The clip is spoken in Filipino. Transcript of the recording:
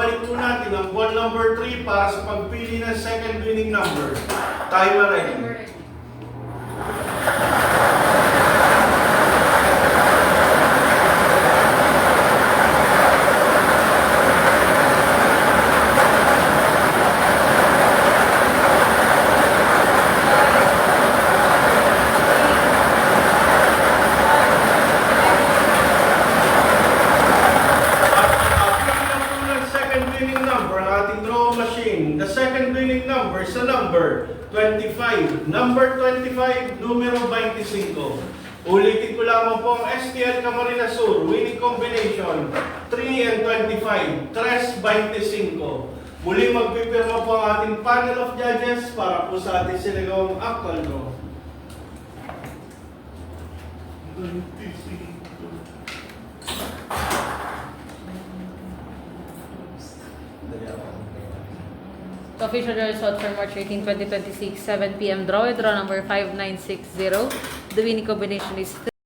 Ibabalik po natin ang ball number 3 para sa pagpili ng second winning number. Timer ready. The second winning number sa number 25. Number 25, numero 25. Ulitin ko lamang po ang STL Camarines Sur. Winning combination 3 and 25. 3-25. Muli magpipirma po ang ating panel of judges para po sa ating sinagawang actual draw. 25. The official result for March 18, 2026, 7 p.m. draw. Draw number 5960. The winning combination is 3